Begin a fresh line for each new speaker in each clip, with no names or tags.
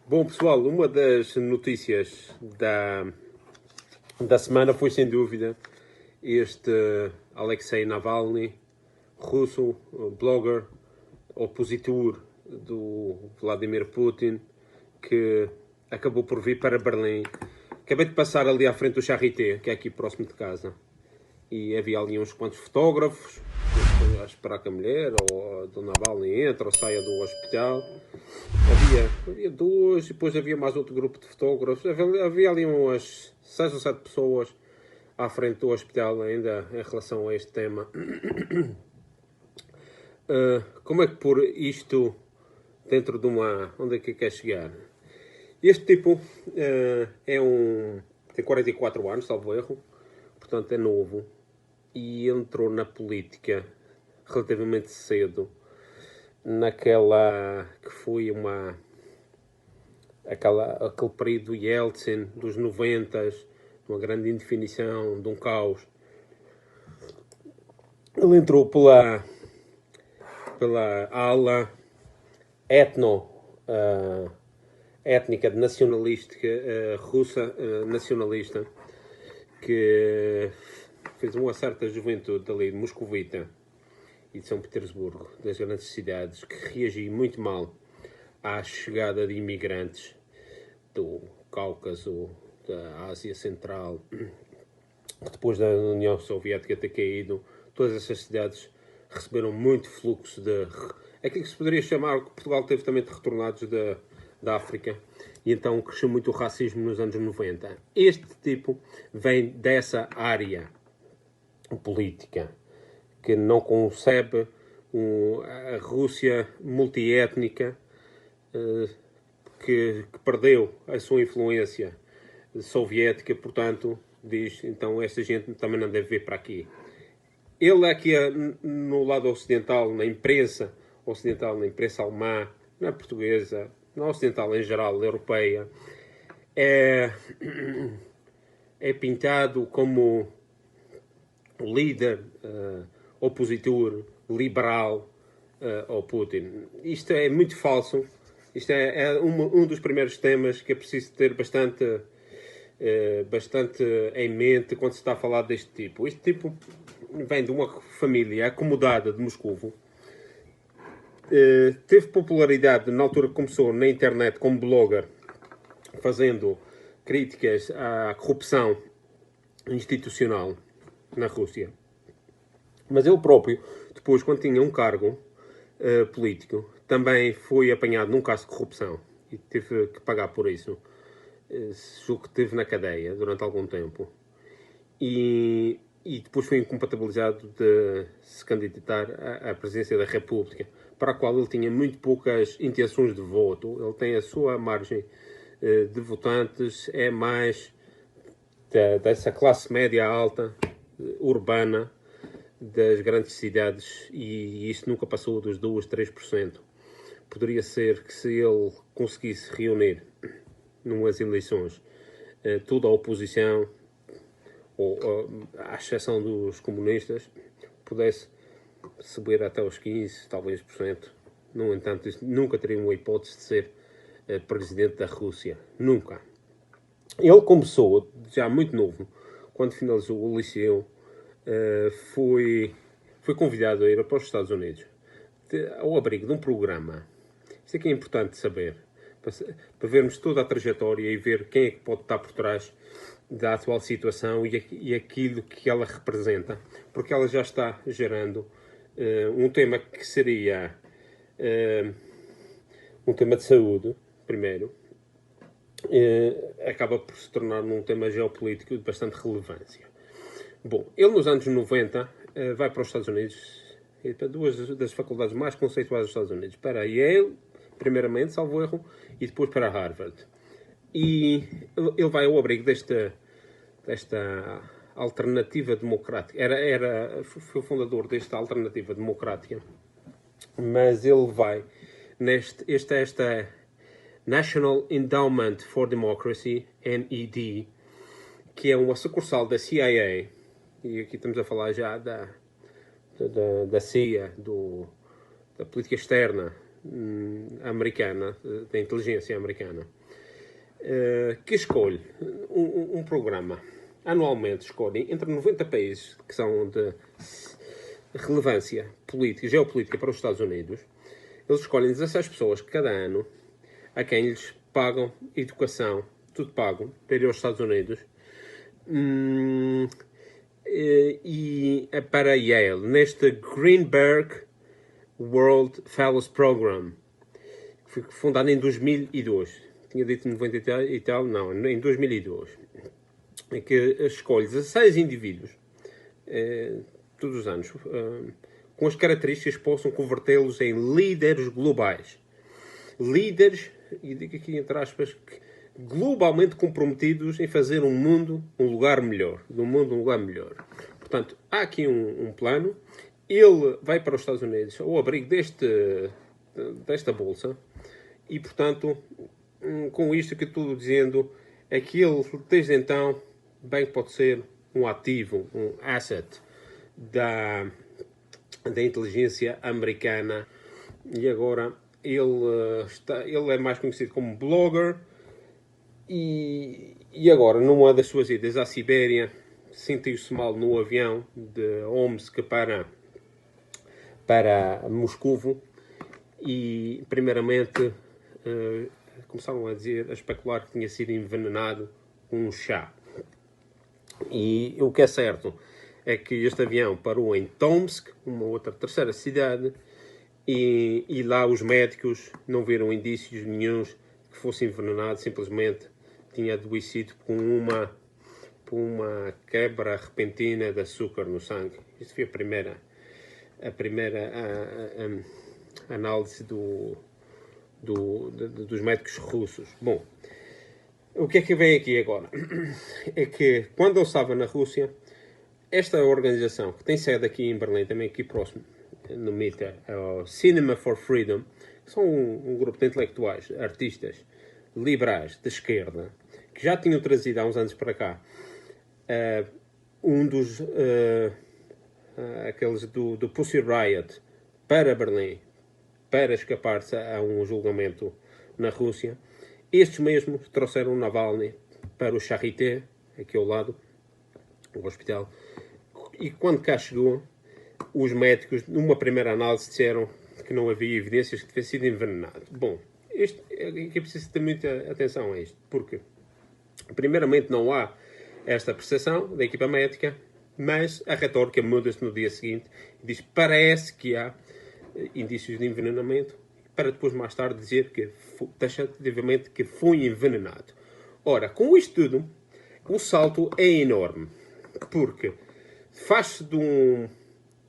Bom, pessoal, uma das notícias da semana foi, sem dúvida, este Alexei Navalny, russo, blogger, opositor do Vladimir Putin, que acabou por vir para Berlim. Acabei de passar ali à frente do Charité, que é aqui próximo de casa, e havia ali uns quantos fotógrafos a esperar que a mulher ou do Navalny entre ou saia do hospital. Havia duas, e depois havia mais outro grupo de fotógrafos. Havia ali umas 6 ou 7 pessoas à frente do hospital ainda em relação a este tema. Como é que pôr isto dentro de uma... Onde é que quer chegar? Este tipo tem 44 anos, salvo erro, portanto é novo, e entrou na política relativamente cedo, naquela que foi aquele período Yeltsin dos 90, uma grande indefinição, de um caos. Ele entrou pela ala étnica nacionalística russa, nacionalista, que fez uma certa juventude ali de Moscovita e de São Petersburgo, das grandes cidades, que reagiu muito mal à chegada de imigrantes do Cáucaso, da Ásia Central. Depois da União Soviética ter caído, todas essas cidades receberam muito fluxo de... aquilo que se poderia chamar, que Portugal teve também de retornados da África, e então cresceu muito o racismo nos anos 90. Este tipo vem dessa área política, que não concebe a Rússia multiétnica, que perdeu a sua influência soviética, portanto, diz, então esta gente também não deve vir para aqui. Ele aqui no lado ocidental, na imprensa ocidental, na imprensa alemã, na portuguesa, na ocidental em geral, europeia, é pintado como o líder opositor liberal ao Putin. Isto é muito falso. Isto é um dos primeiros temas que é preciso ter bastante em mente quando se está a falar deste tipo. Este tipo vem de uma família acomodada de Moscovo. Teve popularidade na altura que começou na internet como blogger, fazendo críticas à corrupção institucional na Rússia. Mas ele próprio, depois, quando tinha um cargo político, também foi apanhado num caso de corrupção e teve que pagar por isso. Julgo que esteve na cadeia durante algum tempo. E depois foi incompatibilizado de se candidatar à presidência da República, para a qual ele tinha muito poucas intenções de voto. Ele tem a sua margem de votantes, é mais dessa classe média alta, urbana, das grandes cidades, e isso nunca passou dos 2, 3%. Poderia ser que, se ele conseguisse reunir numas eleições toda a oposição, ou à exceção dos comunistas, pudesse subir até os 15, talvez, por cento. No entanto, nunca teria uma hipótese de ser presidente da Rússia. Nunca. Ele começou já muito novo, quando finalizou o liceu, foi convidado a ir para os Estados Unidos, ao abrigo de um programa. Isto é que é importante saber, para vermos toda a trajetória e ver quem é que pode estar por trás da atual situação e aquilo que ela representa, porque ela já está gerando um tema que seria um tema de saúde, primeiro, acaba por se tornar um tema geopolítico de bastante relevância. Bom, ele nos anos 90 vai para os Estados Unidos, para duas das faculdades mais conceituadas dos Estados Unidos, para a Yale, primeiramente, salvo erro, e depois para Harvard. E ele vai ao abrigo desta alternativa democrática. Foi o fundador desta alternativa democrática, mas ele vai esta National Endowment for Democracy, NED, que é uma sucursal da CIA, e aqui estamos a falar já da CIA, da política externa americana, da inteligência americana, que escolhe um programa. Anualmente escolhem entre 90 países que são de relevância política, geopolítica para os Estados Unidos. Eles escolhem 16 pessoas cada ano a quem lhes pagam educação, tudo pago, para ir aos Estados Unidos. E para Yale, neste Greenberg World Fellows Program, que foi fundado em 2002. Tinha dito em 90 e tal, não, em 2002. Em que escolhe 16 indivíduos, todos os anos, com as características que possam convertê-los em líderes globais. Líderes, e digo aqui entre aspas, globalmente comprometidos em fazer um mundo um lugar melhor. Do mundo um lugar melhor. Portanto, há aqui um plano. Ele vai para os Estados Unidos ao abrigo desta bolsa. E, portanto, com isto que estou dizendo, é que ele, desde então, bem pode ser um ativo, um asset da inteligência americana. E agora ele é mais conhecido como blogger. E agora, numa das suas idas à Sibéria, sentiu-se mal no avião de Omsk para Moscovo e, primeiramente, começaram a especular que tinha sido envenenado com um chá. E o que é certo é que este avião parou em Tomsk, uma outra terceira cidade, e lá os médicos não viram indícios nenhuns que fosse envenenado, simplesmente tinha adoecido por uma quebra repentina de açúcar no sangue. Isto foi a primeira análise dos médicos russos. Bom, o que é que vem aqui agora? É que quando ele estava na Rússia, esta organização, que tem sede aqui em Berlim, também aqui próximo, no MITA, é o Cinema for Freedom, que são um grupo de intelectuais, artistas, liberais, de esquerda, que já tinham trazido há uns anos para cá aqueles do Pussy Riot para Berlim, para escapar-se a um julgamento na Rússia. Estes mesmos trouxeram Navalny para o Charité, aqui ao lado, o hospital, e quando cá chegou, os médicos, numa primeira análise, disseram que não havia evidências que tivesse sido envenenado. Bom, aqui é preciso ter muita atenção a isto, porque, primeiramente, não há esta percepção da equipa médica, mas a retórica muda-se no dia seguinte e diz que parece que há indícios de envenenamento, para depois, mais tarde, dizer que taxativamente que foi envenenado. Ora, com isto tudo, o salto é enorme, porque faz-se de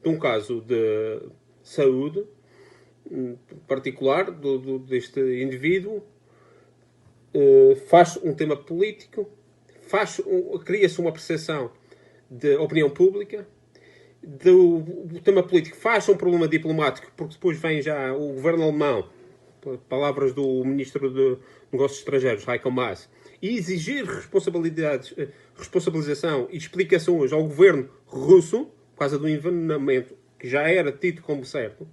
um caso de saúde particular deste indivíduo, faz um tema político, cria-se uma percepção de opinião pública, do tema político faz um problema diplomático, porque depois vem já o governo alemão, palavras do Ministro de Negócios Estrangeiros, Heiko Maas, e exigir responsabilização e explicações ao governo russo, por causa do envenenamento, que já era tido como certo,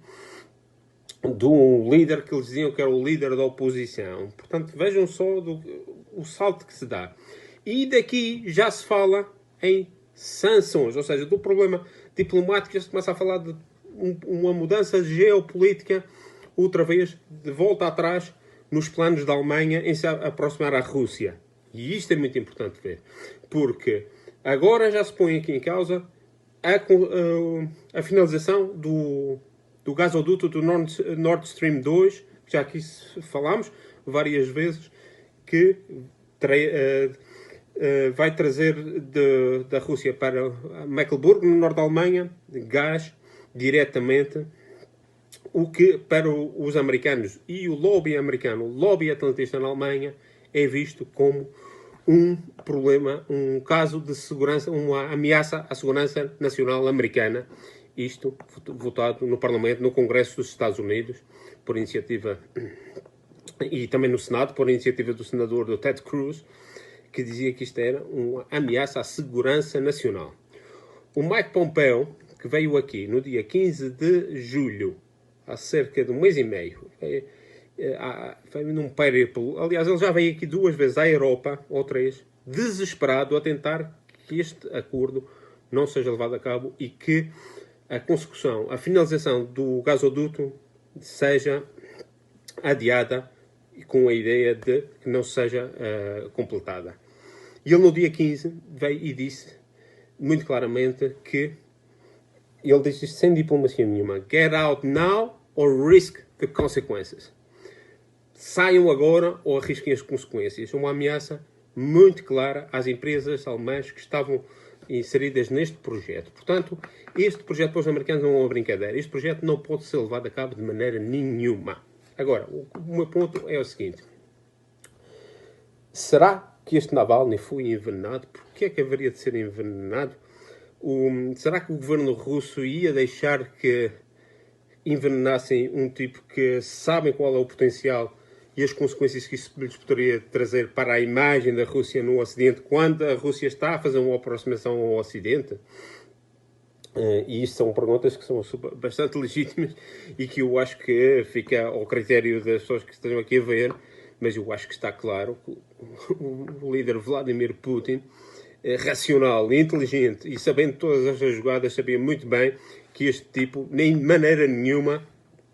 do líder que eles diziam que era o líder da oposição. Portanto, vejam só o salto que se dá. E daqui já se fala em sanções, ou seja, do problema diplomático já se começa a falar de uma mudança geopolítica, outra vez, de volta atrás, nos planos da Alemanha em se aproximar à Rússia. E isto é muito importante ver, porque agora já se põe aqui em causa a finalização do gasoduto do Nord Stream 2, que já aqui falámos várias vezes, que vai trazer da Rússia para Mecklenburg, no norte da Alemanha, gás diretamente, o que para os americanos e o lobby americano, o lobby atlantista na Alemanha, é visto como um problema, um caso de segurança, uma ameaça à segurança nacional americana. Isto votado no Parlamento, no Congresso dos Estados Unidos, por iniciativa, e também no Senado, por iniciativa do senador do Ted Cruz, que dizia que isto era uma ameaça à segurança nacional. O Mike Pompeo, que veio aqui no dia 15 de julho, há cerca de um mês e meio, foi num périplo. Aliás, ele já veio aqui 2 vezes à Europa, ou 3, desesperado a tentar que este acordo não seja levado a cabo e que a consecução, a finalização do gasoduto seja adiada com a ideia de que não seja completada. E ele no dia 15 veio e disse muito claramente que ele disse isto sem diplomacia nenhuma: get out now or risk the consequences. Saiam agora ou arrisquem as consequências. Uma ameaça muito clara às empresas alemãs que estavam inseridas neste projeto. Portanto, este projeto para os americanos não é uma brincadeira. Este projeto não pode ser levado a cabo de maneira nenhuma. Agora, o meu ponto é o seguinte: será que este Navalny foi envenenado? Porquê é que haveria de ser envenenado? Será que o governo russo ia deixar que envenenassem um tipo que sabem qual é o potencial e as consequências que isso lhes poderia trazer para a imagem da Rússia no Ocidente, quando a Rússia está a fazer uma aproximação ao Ocidente? E isto são perguntas que são bastante legítimas e que eu acho que fica ao critério das pessoas que estejam aqui a ver, mas eu acho que está claro que o líder Vladimir Putin, racional e inteligente e sabendo todas estas jogadas, sabia muito bem que este tipo, nem de maneira nenhuma,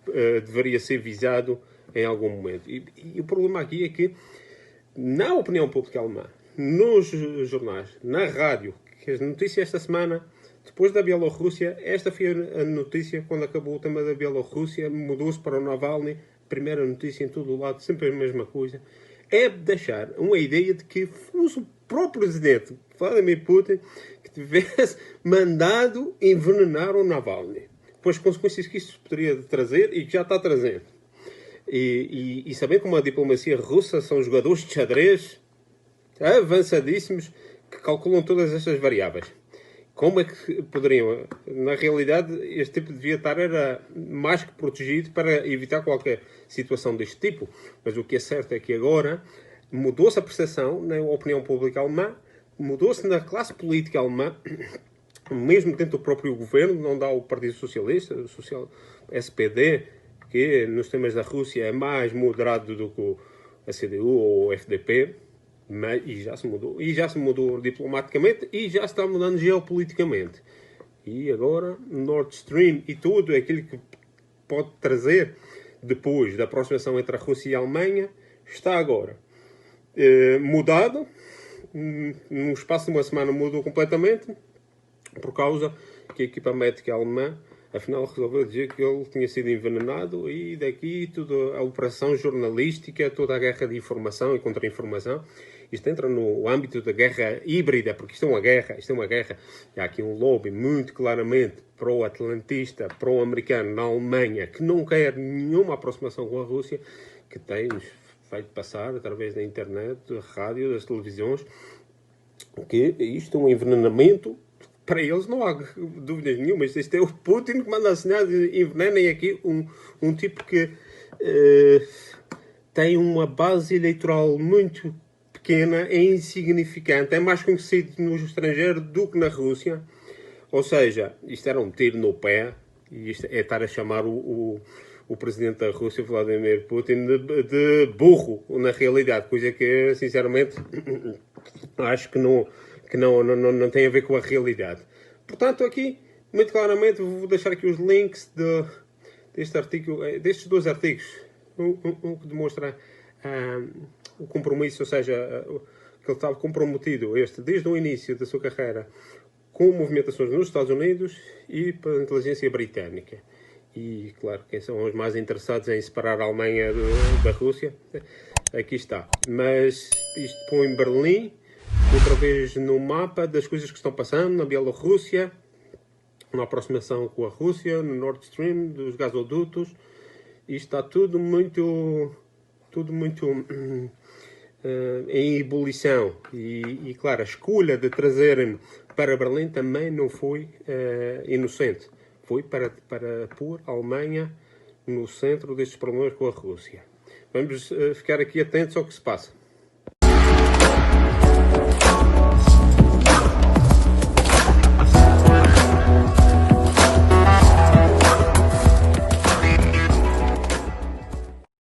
deveria ser visado em algum momento. E o problema aqui é que, na opinião pública alemã, nos jornais, na rádio, que as notícias esta semana, depois da Bielorrússia, esta foi a notícia, quando acabou o tema da Bielorrússia, mudou-se para o Navalny, primeira notícia em todo o lado, sempre a mesma coisa, é deixar uma ideia de que fosse o próprio presidente, Vladimir Putin, que tivesse mandado envenenar o Navalny. Pois as consequências que isto poderia trazer e que já está trazendo. E sabendo como a diplomacia russa são jogadores de xadrez avançadíssimos que calculam todas estas variáveis. Como é que poderiam? Na realidade, este tipo devia estar era mais que protegido para evitar qualquer situação deste tipo. Mas o que é certo é que agora mudou-se a percepção na opinião pública alemã, mudou-se na classe política alemã, mesmo dentro do próprio governo, não dá o Partido Socialista, o SPD, que nos temas da Rússia é mais moderado do que a CDU ou o FDP, e já se mudou. E já se mudou diplomaticamente e já se está mudando geopoliticamente. E agora, Nord Stream e tudo aquilo que pode trazer depois da aproximação entre a Rússia e a Alemanha está agora mudado. No espaço de uma semana mudou completamente por causa que a equipa médica alemã afinal resolveu dizer que ele tinha sido envenenado e daqui toda a operação jornalística, toda a guerra de informação e contra-informação. Isto entra no âmbito da guerra híbrida, porque isto é uma guerra. E há aqui um lobby muito claramente pró-atlantista, pró-americano na Alemanha, que não quer nenhuma aproximação com a Rússia, que tem-nos feito passar através da internet, da rádio, das televisões, que isto é um envenenamento. Para eles não há dúvidas nenhuma. Isto é o Putin que manda assinar, envenenem aqui um tipo que tem uma base eleitoral muito pequena, é insignificante, é mais conhecido no estrangeiro do que na Rússia. Ou seja, isto era um tiro no pé, e isto é estar a chamar o presidente da Rússia, Vladimir Putin, de burro, na realidade, coisa que, sinceramente, acho que não tem a ver com a realidade. Portanto, aqui, muito claramente, vou deixar aqui os links deste artigo, destes 2 artigos, um que demonstra o compromisso, ou seja, que ele estava comprometido desde o início da sua carreira com movimentações nos Estados Unidos e pela inteligência britânica. E, claro, quem são os mais interessados em separar a Alemanha da Rússia, aqui está. Mas isto põe Berlim outra vez no mapa das coisas que estão passando na Bielorrússia, na aproximação com a Rússia, no Nord Stream, dos gasodutos. E está tudo muito em ebulição. E, claro, a escolha de trazerem para Berlim também não foi inocente. Foi para pôr a Alemanha no centro destes problemas com a Rússia. Vamos ficar aqui atentos ao que se passa.